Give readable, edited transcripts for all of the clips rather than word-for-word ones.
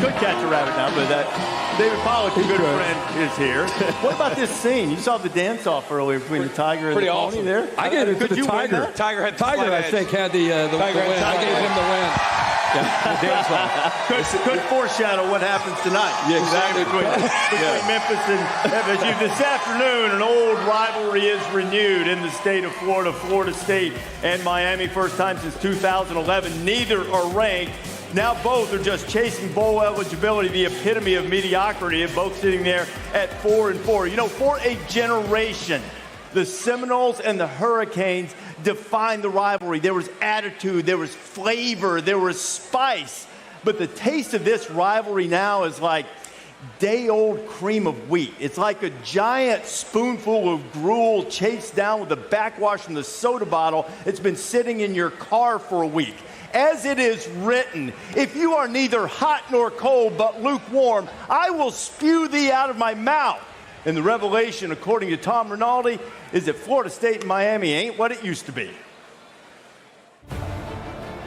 could catch a rabbit now, but David Pollock, a good friend, is here. What about this scene? You saw the dance-off earlier between the Tiger and the Pony there? I gave it to the Tiger. Tiger, I think, had the win. I gave him the win. Yeah, the dance-off. Could foreshadow what happens tonight. Yeah, exactly. Between Memphis and FSU. This afternoon, an old rivalry is renewed in the state of Florida. Florida State and Miami, first time since 2011. Neither are ranked. Now both are just chasing bowl eligibility, the epitome of mediocrity, and both sitting there at 4-4. You know, for a generation, the Seminoles and the Hurricanes defined the rivalry. There was attitude, there was flavor, there was spice. But the taste of this rivalry now is like day-old cream of wheat. It's like a giant spoonful of gruel chased down with the backwash from the soda bottle. It's been sitting in your car for a week. As it is written, if you are neither hot nor cold but lukewarm, I will spew thee out of my mouth. And the revelation, according to Tom Rinaldi, is that Florida State and Miami ain't what it used to be.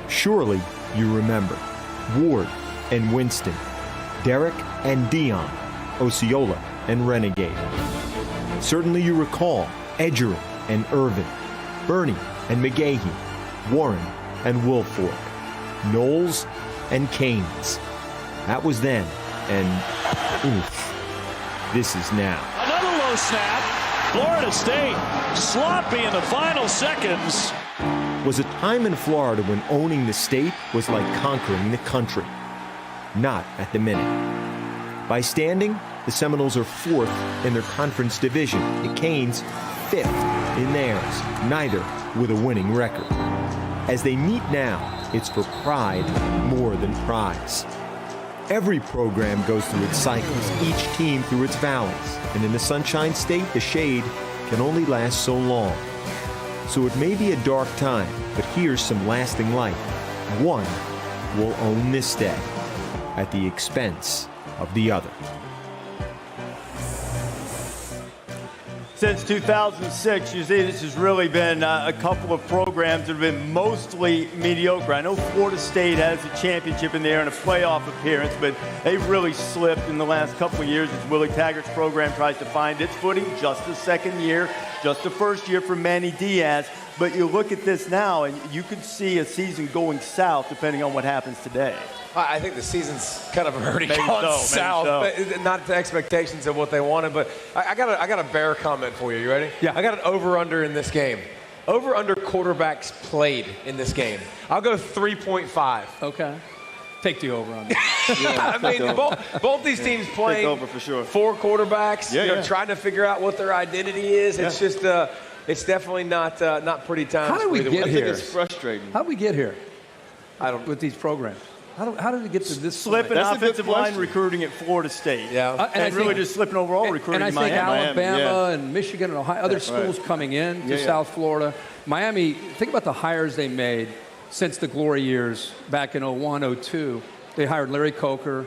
Surely you remember Ward and Winston, Derek and Dion, Osceola and Renegade. Certainly you recall Edgerrin and Irvin, Bernie and McGahee, Warren and Wilfork, Knowles and Keynes. That was then, and oof. This is now. Another low snap. Florida State sloppy in the final seconds. Was a time in Florida when owning the state was like conquering the country. Not at the minute. By standing, the Seminoles are fourth in their conference division. The Canes, fifth in theirs, neither with a winning record. As they meet now, it's for pride more than prize. Every program goes through its cycles, each team through its valleys, and in the Sunshine State, the shade can only last so long. So it may be a dark time, but here's some lasting light. One will own this day at the expense of the other. Since 2006, you see, this has really been a couple of programs that have been mostly mediocre. I know Florida State has a championship in there and a playoff appearance, but they've really slipped in the last couple of years as Willie Taggart's program tries to find its footing. Just the second year, just the first year for Manny Diaz. But you look at this now, and you could see a season going south depending on what happens today. I think the season's kind of already gone south, but not to expectations of what they wanted. But I got a bear comment for you. You ready? Yeah. I got an over/under in this game. Over/under quarterbacks played in this game. I'll go 3.5. Okay. Take the over/under. I mean, both these teams playing over for sure. 4 quarterbacks. Trying to figure out what their identity is. It's just it's definitely not pretty times. How did we get here? It's frustrating. How did we get here? I don't with these programs. How did it get to this slipping offensive line recruiting at Florida State? Yeah, and really just slipping overall recruiting. And I think Alabama and Michigan and Ohio, other schools coming in to South Florida. Miami, think about the hires they made since the glory years back in 01, 02. They hired Larry Coker,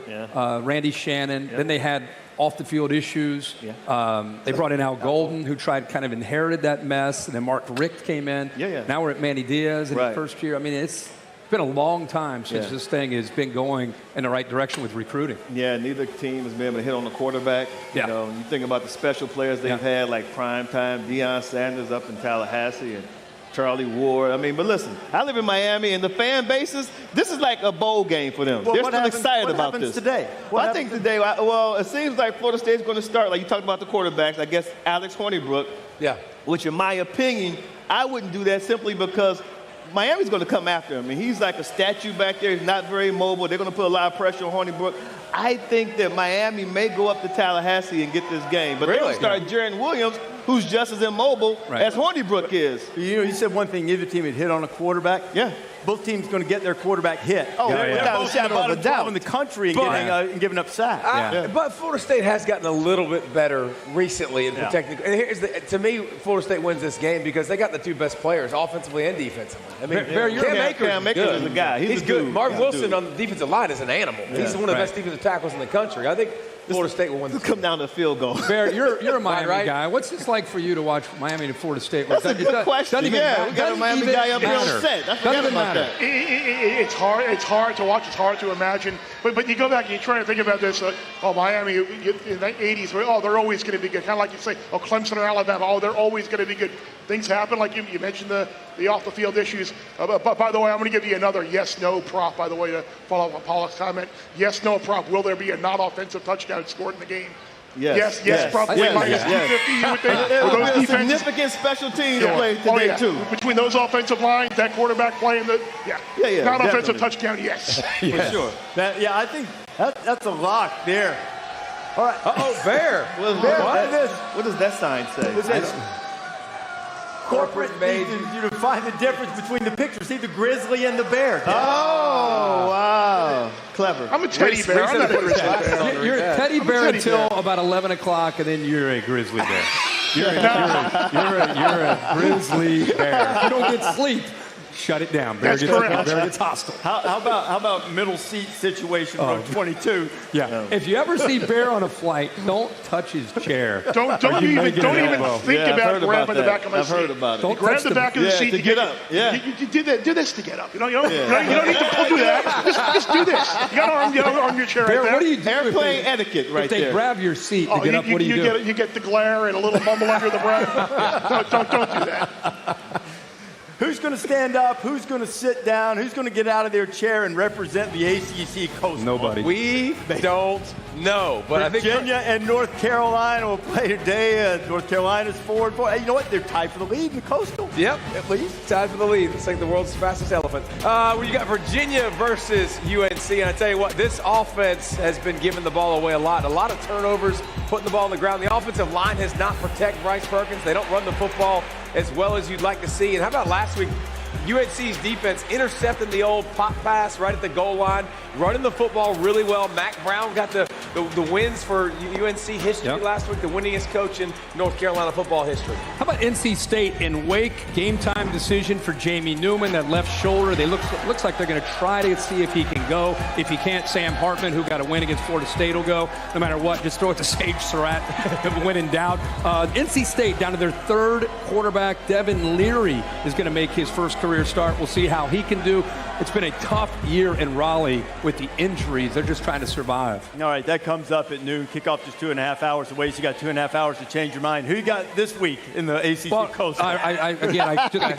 Randy Shannon. Then they had off-the-field issues. They brought in Al Golden, who kind of inherited that mess. And then Mark Richt came in. Now we're at Manny Diaz in the first year. I mean, it's been a long time since this thing has been going in the right direction with recruiting. Yeah, neither team has been able to hit on the quarterback. You know, you think about the special players they've had, like primetime Deion Sanders up in Tallahassee and Charlie Ward. I mean, but listen, I live in Miami, and the fan bases, this is like a bowl game for them. They're still excited about this. Today? I think today, well, it seems like Florida State's going to start, like you talked about the quarterbacks, I guess Alex Hornibrook, which in my opinion, I wouldn't do that simply because Miami's going to come after him. I mean, he's like a statue back there. He's not very mobile. They're going to put a lot of pressure on Hornibrook. I think that Miami may go up to Tallahassee and get this game. But they're going to start Jaron Williams, who's just as immobile as Hornibrook is. You know, you said one thing, neither team had hit on a quarterback. Both teams going to get their quarterback hit. Without a shadow of a doubt in the country and giving up sacks. But Florida State has gotten a little bit better recently in protecting. And here's to me, Florida State wins this game because they got the two best players, offensively and defensively. I mean, Cam Akers is a guy. He's good. Mark Wilson on the defensive line is an animal. He's one of the best defensive tackles in the country. I think Florida State will win. This come down to field goal. Bear, you're a Miami guy. What's this like for you to watch Miami to Florida State? That's a good question. We got a Miami guy up here on set. Doesn't even matter. It's hard. It's hard to watch. It's hard to imagine. But you go back and you try to think about this. Miami in the 80s. They're always going to be good. Kind of like you say, Clemson or Alabama. They're always going to be good. Things happen. Like you mentioned the off the field issues. But by the way, I'm going to give you another yes/no prop. By the way, to follow up on Paul's comment. Yes/no prop. Will there be a non-offensive touchdown scored in the game? Yes, probably minus 250. You would think. It'll be a significant special team to play today too. Between those offensive lines, that quarterback playing non-offensive touchdown, yes. For sure. I think that's a lock there. All right. Bear. What does that sign say? Corporate made you to find the difference between the pictures. See the grizzly and the bear. Oh, wow. Clever. I'm a teddy bear. I'm not a grizzly bear. You're a teddy bear until about 11 o'clock, and then you're a grizzly bear. You're a grizzly bear. You don't get sleep. Shut it down. Bear gets hostile. How about middle seat situation row 22? Yeah. If you ever see Bear on a flight, don't touch his chair. Don't even think about grabbing the back of my seat. I've heard about it. Don't grab the back of the seat to get up. Yeah. You do this to get up. You don't need to do that. Just do this. You got to arm your chair Bear, right there. what do you do? Airplane etiquette right there. If they grab your seat to get up, what do you do? You get the glare and a little mumble under the breath. Don't do that. Who's going to stand up? Who's going to sit down? Who's going to get out of their chair and represent the ACC Coastal? Nobody. We don't know. But Virginia and North Carolina will play today. North Carolina's 4-4. Hey, you know what? They're tied for the lead in the Coastal. Yep, at least tied for the lead. It's like the world's fastest elephant. You got Virginia versus UNC, and I tell you what, this offense has been giving the ball away a lot. A lot of turnovers, putting the ball on the ground. The offensive line has not protected Bryce Perkins. They don't run the football as well as you'd like to see. And how about last week? UNC's defense intercepting the old pop pass right at the goal line, running the football really well. Mac Brown got the wins for UNC history last week, the winningest coach in North Carolina football history. How about NC State and Wake? Game time decision for Jamie Newman, that left shoulder. They looks like they're going to try to see if he can go. If he can't, Sam Hartman, who got a win against Florida State, will go. No matter what, just throw it to Sage Surratt when in doubt. NC State down to their third quarterback. Devin Leary is going to make his first career start. We'll see how he can do. It's been a tough year in Raleigh with the injuries. They're just trying to survive. All right, that comes up at noon. Kickoff just 2.5 hours away, so you got 2.5 hours to change your mind. Who you got this week in the ACC Coast? I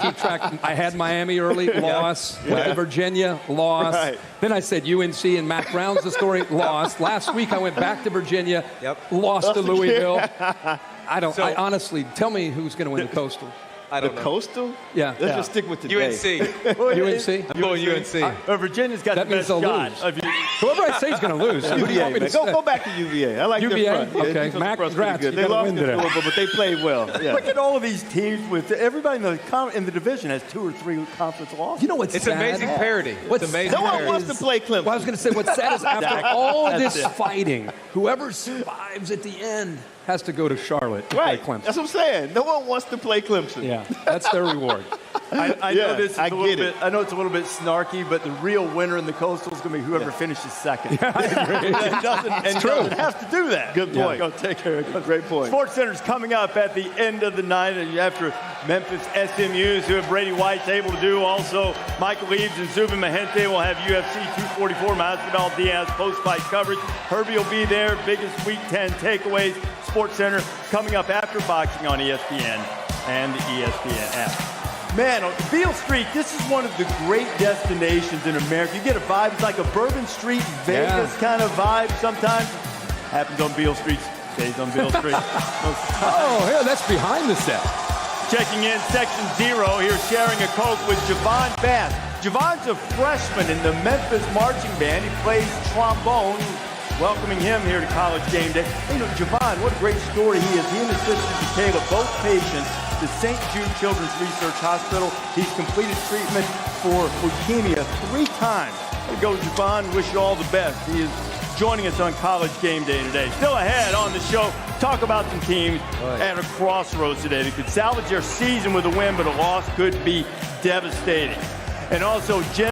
keep track. I had Miami early, loss. Went to Virginia, loss. Right. Then I said UNC and Mac Brown's the story, lost. Last week I went back to Virginia, lost to Louisville. I honestly, tell me who's going to win the Coastal. I don't know. Coastal? Yeah. Let's just stick with today. UNC? I'm going UNC. Virginia's got that the means best they'll shot. lose. Whoever I say is going to lose. UVA, go back to UVA. I like UVA? their front. Okay. Mac, congrats. They lost to Louisville, but they played well. Yeah. Look at all of these teams with everybody in the division has 2 or 3 conference losses. You know what's It's sad? amazing parity. What's amazing no one wants to play Clemson. Well, I was going to say, what's sad is after all this fighting, whoever survives at the end has to go to Charlotte to play Clemson. That's what I'm saying. No one wants to play Clemson. Yeah, that's their reward. I know this is a little bit. I know it's a little bit snarky, but the real winner in the Coastal is going to be whoever finishes second. Yeah, I agree. doesn't have to do that. Good point. Go take care of it. Great point. Sports Center's coming up at the end of the night after Memphis SMU's, who Brady White's able to do. Also, Michael Eaves and Zubin Mahente will have UFC 244 Masvidal Diaz post-fight coverage. Herbie will be there. Biggest Week 10 takeaways. Sports Center coming up after boxing on ESPN and the ESPN app. Man, on Beale Street, this is one of the great destinations in America. You get a vibe. It's like a Bourbon Street, Vegas kind of vibe sometimes. Happens on Beale Street, stays on Beale Street. That's behind the set. Checking in section 0 here, sharing a Coke with Javon Bass. Javon's a freshman in the Memphis marching band. He plays trombone. Welcoming him here to College Game Day. You know, Javon, what a great story he is. He and his sister Michaela, both patients to St. Jude Children's Research Hospital. He's completed treatment for leukemia 3 times. There you go, Javon. Wish you all the best. He is joining us on College Game Day today. Still ahead on the show, talk about some teams at a crossroads today that could salvage their season with a win, but a loss could be devastating. And also, Jim